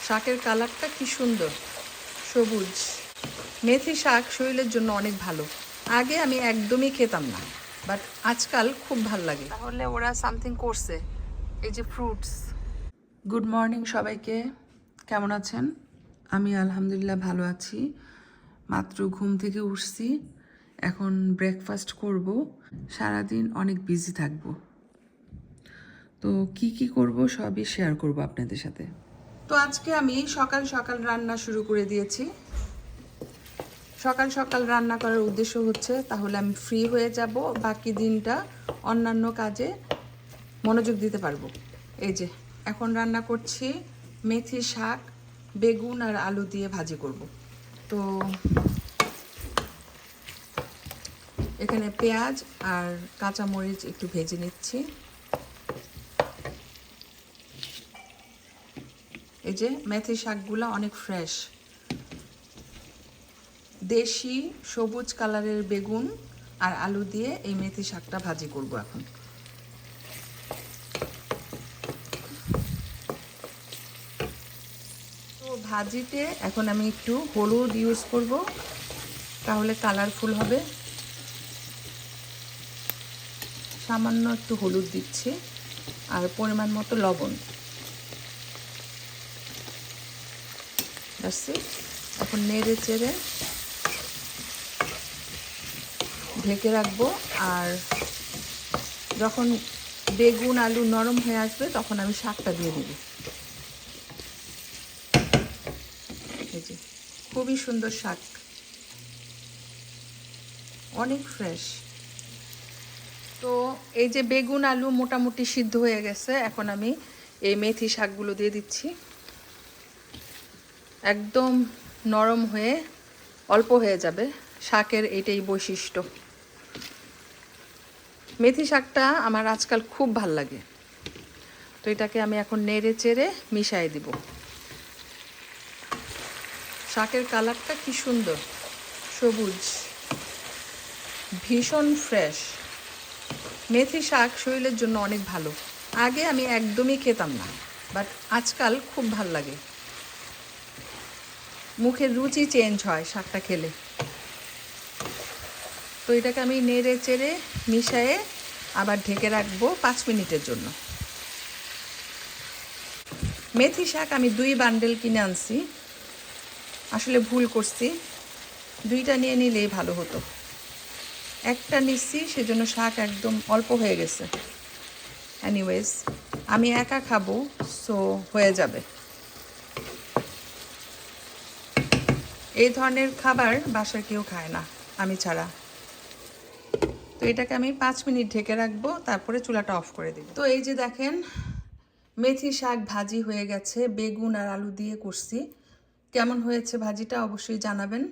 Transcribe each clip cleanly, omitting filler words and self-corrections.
শাকের কালারটা কি সুন্দর, সবুজ। মেথি শাক শরীরের জন্য অনেক ভালো। আগে আমি একদমই খেতাম না, বাট আজকাল খুব ভাল লাগে। তাহলে ওরা সামথিং করছে, এই যে ফ্রুটস। গুড মর্নিং সবাইকে, কেমন আছেন? আমি আলহামদুলিল্লাহ ভালো আছি। মাত্র ঘুম থেকে উঠছি, এখন ব্রেকফাস্ট করব। সারাদিন অনেক বিজি থাকব, তো কি কি করব সবই শেয়ার করব আপনাদের সাথে। তো আজকে আমি সকাল সকাল রান্না শুরু করে দিয়েছি। সকাল সকাল রান্না করার উদ্দেশ্য হচ্ছে তাহলে আমি ফ্রি হয়ে যাব, বাকি দিনটা অন্যান্য কাজে মনোযোগ দিতে পারবো। এই যে এখন রান্না করছি মেথি শাক, বেগুন আর আলু দিয়ে ভাজি করব। তো এখানে পেঁয়াজ আর কাঁচামরিচ একটু ভেজে নিচ্ছি। এই যে মেথি শাকগুলো অনেক ফ্রেশ, দেশি সবুজ কালারের বেগুন আর আলু দিয়ে এই মেথি শাকটা ভাজি করব এখন। তো ভাজিতে এখন আমি একটু হলুদ ইউজ করব, তাহলে কালারফুল হবে। সামান্য একটু হলুদ দিচ্ছি আর পরিমাণ মতো লবণ। ব্যাস, এখন নেড়ে চেড়ে ঢেকে রাখবো। আর যখন বেগুন আলু নরম হয়ে আসবে তখন আমি শাকটা দিয়ে দিব। এই যে খুবই সুন্দর শাক, অনেক ফ্রেশ। তো এই যে বেগুন আলু মোটামুটি সিদ্ধ হয়ে গেছে, এখন আমি এই মেথি শাকগুলো দিয়ে দিচ্ছি। একদম নরম হয়ে অল্প হয়ে যাবে, শাকের এটাই বৈশিষ্ট্য। মেথি শাকটা আমার আজকাল খুব ভাল লাগে, তো এটাকে আমি এখন নেড়ে চেড়ে মিশিয়ে দিব। শাকের কালারটা কি সুন্দর, সবুজ, ভীষণ ফ্রেশ। মেথি শাক শরীরের জন্য অনেক ভালো। আগে আমি একদমই খেতাম না, বাট আজকাল খুব ভাল লাগে। মুখের রুচি চেঞ্জ হয় শাকটা খেলে। তো এটাকে আমি নেড়ে চেড়ে মিশিয়ে আবার ঢেকে রাখবো 5 মিনিটের জন্য। মেথি শাক আমি 2 বান্ডেল কিনে আনছি, আসলে ভুল করছি, 2টা নিয়ে নিলেই ভালো হতো। একটা নিচ্ছি, সেজন্য শাক একদম অল্প হয়ে গেছে। এনিওয়েজ, আমি একা খাবো, সো হয়ে যাবে। এই ধরনের খাবার বাসার কেউ খায় না আমি ছাড়া। তো এটাকে আমি 5 মিনিট ঢেকে রাখবো, তারপরে চুলাটা অফ করে দিব। তো এই যে দেখেন মেথি শাক ভাজি হয়ে গেছে, বেগুন আর আলু দিয়ে করছি। কেমন হয়েছে ভাজিটা অবশ্যই জানাবেন।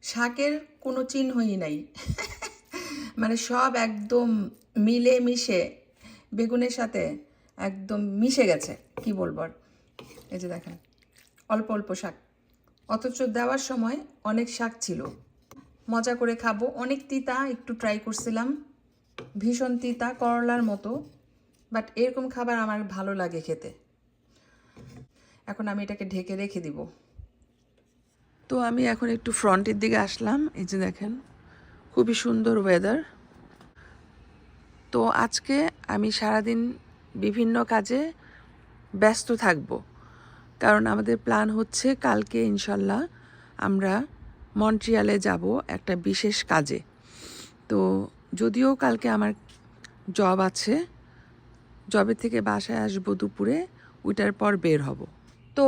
শাকের কোনো চিহ্নই নাই মানে সব একদম মিলে মিশে বেগুনের সাথে একদম মিশে গেছে, কি বলবো আর। এই যে দেখেন অল্প অল্প শাক, অথচ দেওয়ার সময় অনেক শাক ছিল। মজা করে খাবো। অনেক তিতা, একটু ট্রাই করছিলাম, ভীষণ তিতা, করলার মতো, বাট এরকম খাবার আমার ভালো লাগে খেতে। এখন আমি এটাকে ঢেকে রেখে দিব। তো আমি এখন একটু ফ্রন্টের দিকে আসলাম। এই যে দেখেন খুবই সুন্দর ওয়েদার। তো আজকে আমি সারাদিন বিভিন্ন কাজে ব্যস্ত থাকব, কারণ আমাদের প্ল্যান হচ্ছে কালকে ইনশাল্লাহ আমরা মন্ট্রিয়ালে যাব একটা বিশেষ কাজে। তো যদিও কালকে আমার জব আছে, জবের থেকে বাসায় আসবো দুপুরে, ওইটার পর বের হব। তো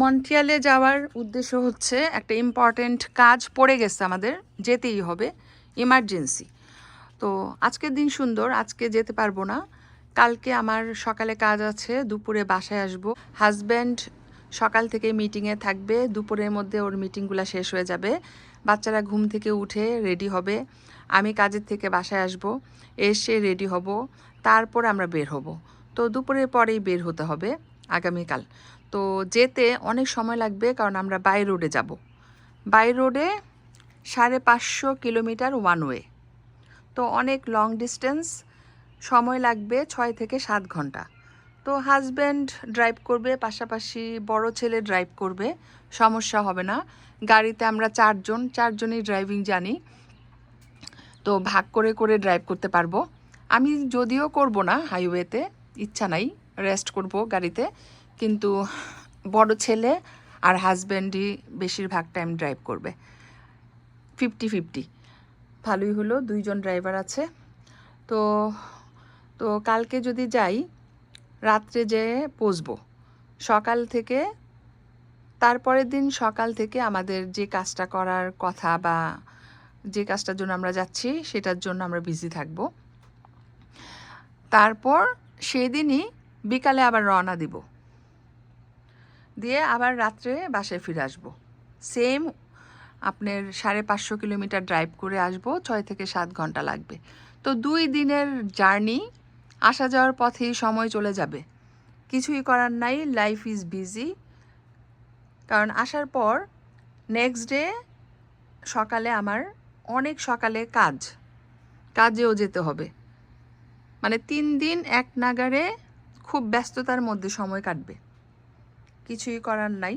মন্ট্রিয়ালে যাওয়ার উদ্দেশ্য হচ্ছে একটা ইম্পর্ট্যান্ট কাজ পড়ে গেছে, আমাদের যেতেই হবে, ইমার্জেন্সি। তো আজকের দিন সুন্দর, আজকে যেতে পারবো না। কালকে আমার সকালে কাজ আছে, দুপুরে বাসায় আসব। হাজব্যান্ড সকাল থেকে মিটিংয়ে থাকবে, দুপুরের মধ্যে ওর মিটিংগুলো শেষ হয়ে যাবে। বাচ্চারা ঘুম থেকে উঠে রেডি হবে, আমি কাজের থেকে বাসায় আসব, এসে রেডি হব, তারপর আমরা বের হব। তো দুপুরের পরেই বের হতে হবে আগামীকাল। তো যেতে অনেক সময় লাগবে, কারণ আমরা বাই রোডে যাব। বাই রোডে 550 কিলোমিটার ওয়ান ওয়ে, তো অনেক লং ডিস্টেন্স, সময় লাগবে 6 থেকে 7 ঘন্টা। তো হাজব্যান্ড ড্রাইভ করবে, পাশাপাশি বড় ছেলে ড্রাইভ করবে, সমস্যা হবে না। গাড়িতে আমরা চারজনই ড্রাইভিং জানি, তো ভাগ করে করে ড্রাইভ করতে পারবো। আমি যদিও করব না হাইওয়েতে, ইচ্ছা নাই, রেস্ট করব গাড়িতে, কিন্তু বড় ছেলে আর হাজব্যান্ডই বেশিরভাগ টাইম ড্রাইভ করবে। 50-50 ভালোই হলো, 2জন ড্রাইভার আছে। তো তো কালকে যদি যাই, রাত্রে যেয়ে পৌঁছবো। সকাল থেকে, তারপরের দিন সকাল থেকে আমাদের যে কাজটা করার কথা বা যে কাজটার জন্য আমরা যাচ্ছি সেটার জন্য আমরা বিজি থাকব। তারপর সেদিনই বিকালে আবার রওনা দিব, দিয়ে আবার রাত্রে বাসায় ফিরে আসবো। সেম আপনার 550 কিলোমিটার ড্রাইভ করে আসবো, 6 থেকে 7 ঘন্টা লাগবে। তো 2 দিনের জার্নি, আসা যাওয়ার পথেই সময় চলে যাবে। কিছুই করার নাই, লাইফ ইজ বিজি। কারণ আসার পর নেক্সট ডে সকালে আমার অনেক সকালে কাজেও যেতে হবে। মানে 3 দিন এক নাগাড়ে খুব ব্যস্ততার মধ্যে সময় কাটবে, কিছুই করার নাই।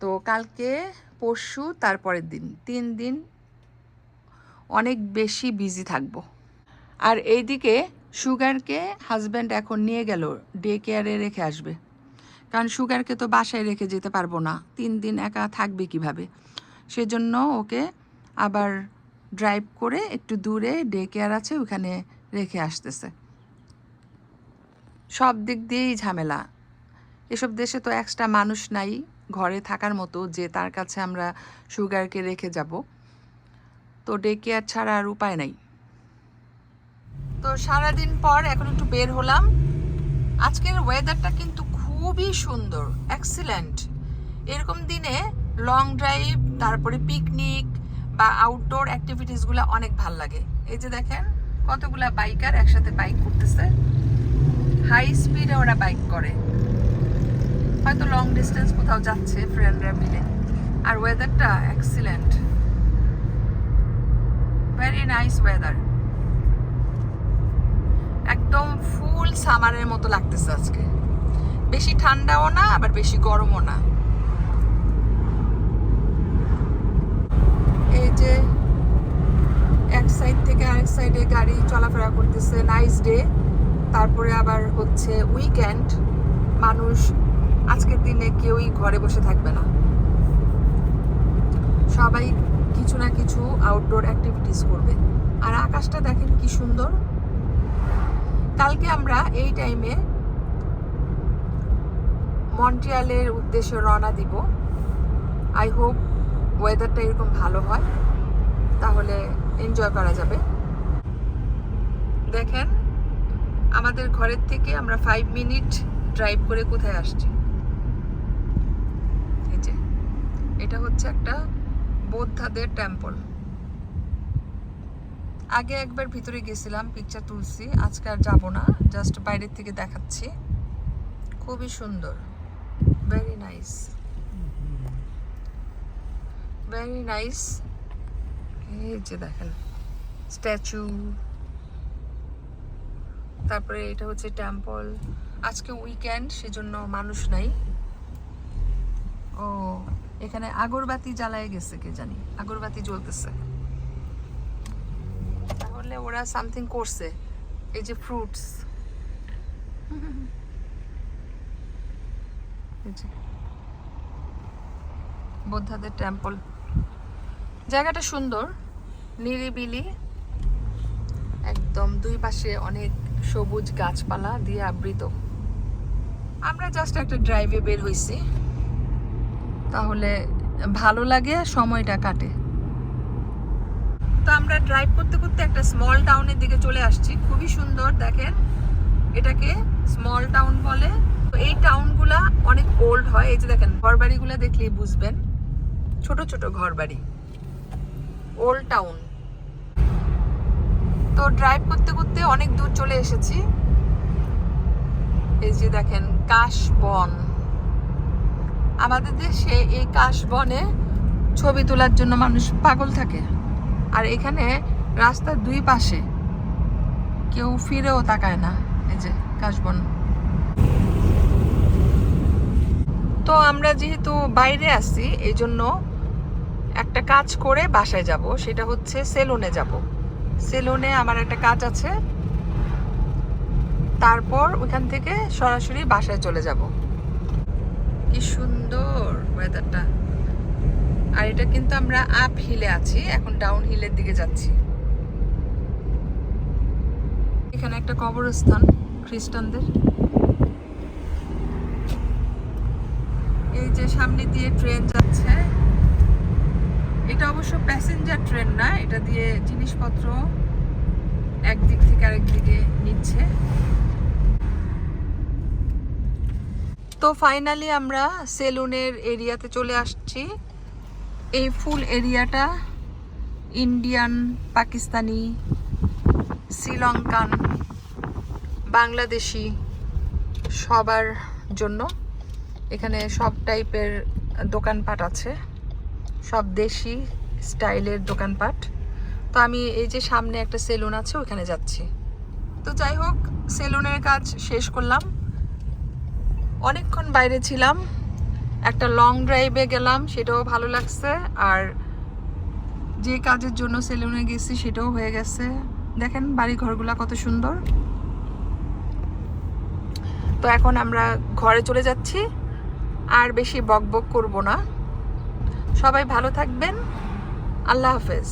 তো কালকে, পরশু, তারপরের দিন 3 দিন অনেক বেশি বিজি থাকবো। আর এইদিকে সুগারকে হাজব্যান্ড এখন নিয়ে গেল ডে কেয়ারে রেখে আসবে, কারণ সুগারকে তো বাসায় রেখে যেতে পারবো না, 3 দিন একা থাকবে কিভাবে। সেজন্য ওকে আবার ড্রাইভ করে একটু দূরে ডে কেয়ার আছে, ওখানে রেখে আসতেছে। সব দিক দিয়েই ঝামেলা। এসব দেশে তো এক্সট্রা মানুষ নাই ঘরে থাকার মতো যে তার কাছে আমরা সুগারকে রেখে যাব। তো ডে কেয়ার ছাড়া আর উপায় নাই। তো সারাদিন পর এখন একটু বের হলাম। আজকের ওয়েদারটা কিন্তু খুবই সুন্দর, এক্সিলেন্ট। এরকম দিনে লং ড্রাইভ, তারপরে পিকনিক বা আউটডোর অ্যাক্টিভিটিসগুলো অনেক ভাল লাগে। এই যে দেখেন কতগুলা বাইকার একসাথে বাইক করতেছে, হাই স্পিডে ওরা বাইক করে, হয়তো লং ডিস্টেন্স কোথাও যাচ্ছে ফ্রেন্ডরা মিলে। আর ওয়েদারটা এক্সিলেন্ট, ভেরি নাইস ওয়েদার, একদম ফুল সামারের মতো লাগতেছে আজকে। বেশি ঠান্ডাও না আবার বেশি গরমও না। এই যে এক সাইড থেকে আরেক সাইডে গাড়ি চলাফেরা করতেছে, নাইস ডে। তারপরে আবার হচ্ছে উইকেন্ড, মানুষ আজকের দিনে কেউই ঘরে বসে থাকবে না, সবাই কিছু না কিছু আউটডোর অ্যাক্টিভিটিস করবে। আর আকাশটা দেখেন কি সুন্দর। কালকে আমরা এই টাইমে মন্ট্রিয়ালের উদ্দেশ্যে রওনা দিব। আই হোপ ওয়েদারটা এরকম ভালো হয়, তাহলে এনজয় করা যাবে। দেখেন আমাদের ঘরের থেকে আমরা 5 মিনিট ড্রাইভ করে কোথায় আসছি। এই যে এটা হচ্ছে একটা বৌদ্ধদের টেম্পল। আগে একবার ভিতরে গেছিলাম, পিকচার তুলছি, আজকে আর যাবো না, জাস্ট বাইরের থেকে দেখাচ্ছি। খুবই সুন্দর, ভেরি নাইস, ভেরি নাইস। এই যে দেখেন স্ট্যাচু, তারপরে এটা হচ্ছে টেম্পল। আজকে উইকেন্ড, সেজন্য মানুষ নাই। ও এখানে আগরবাতি জ্বালায় গেছে, কে জানি আগরবাতি জ্বলতেছে, তাহলে ওরা সামথিং করছে। এই যে ফ্রুটস, বৌদ্ধদের টেম্পল। জায়গাটা সুন্দর, নিরিবিলি, একদম দুই পাশে অনেক সবুজ গাছপালা দিয়ে আবৃত। আমরা জাস্ট একটা ড্রাইভে বের হইছি, তাহলে ভালো লাগে, সময়টা কাটে। তো আমরা ড্রাইভ করতে করতে একটা স্মল টাউনের দিকে চলে আসছি, খুবই সুন্দর। দেখেন এটাকে স্মল টাউন বলে। তো এই টাউনগুলা অনেক ওল্ড হয়। এই যে দেখেন ঘরবাড়িগুলো দেখলেই বুঝবেন, ছোট ছোট ঘরবাড়ি, ওল্ড টাউন। তো ড্রাইভ করতে করতে অনেক দূর চলে এসেছি। এই যে দেখেন কাশবন। আমাদের দেশে এই কাশবনে ছবি তোলার জন্য মানুষ পাগল থাকে। আর এখানে রাস্তার দুই পাশে কেউ ফিরেও তাকায় না। এই যে কাশবন। তো আমরা যেহেতু বাইরে আছি এই জন্য একটা কাজ করে বাসায় যাব, সেটা হচ্ছে সেলুনে যাব। সেলুনে আমার একটা কাজ আছে, তারপর ওইখান থেকে সরাসরি বাসায় চলে যাব। কি সুন্দর ওয়েদারটা। আর এটা কিন্তু আমরা আপ হিলে আছি, এখন ডাউন হিলের দিকে যাচ্ছি। এখানে একটা কবরস্থান খ্রিস্টানদের। এই যে সামনে দিয়ে ট্রেন যাচ্ছে, এটা অবশ্য প্যাসেঞ্জার ট্রেন না, এটা দিয়ে জিনিসপত্র একদিক থেকে আরেক দিকে নিচ্ছে। তো ফাইনালি আমরা সেলুনের এরিয়াতে চলে আসছি। এই ফুল এরিয়াটা ইন্ডিয়ান, পাকিস্তানি, শ্রীলঙ্কান, বাংলাদেশি সবার জন্য। এখানে সব টাইপের দোকানপাট আছে, সব দেশি স্টাইলের দোকানপাট। তো আমি এই যে সামনে একটা সেলুন আছে ওখানে যাচ্ছি। তো যাই হোক, সেলুনের কাজ শেষ করলাম, অনেকক্ষণ বাইরে ছিলাম, একটা লং ড্রাইভে গেলাম, সেটাও ভালো লাগছে। আর যে কাজের জন্য সেলুনে গেছি সেটাও হয়ে গেছে। দেখেন বাড়ি ঘরগুলা কত সুন্দর। তো এখন আমরা ঘরে চলে যাচ্ছি, আর বেশি বকবক করব না। সবাই ভালো থাকবেন, আল্লাহ হাফেজ।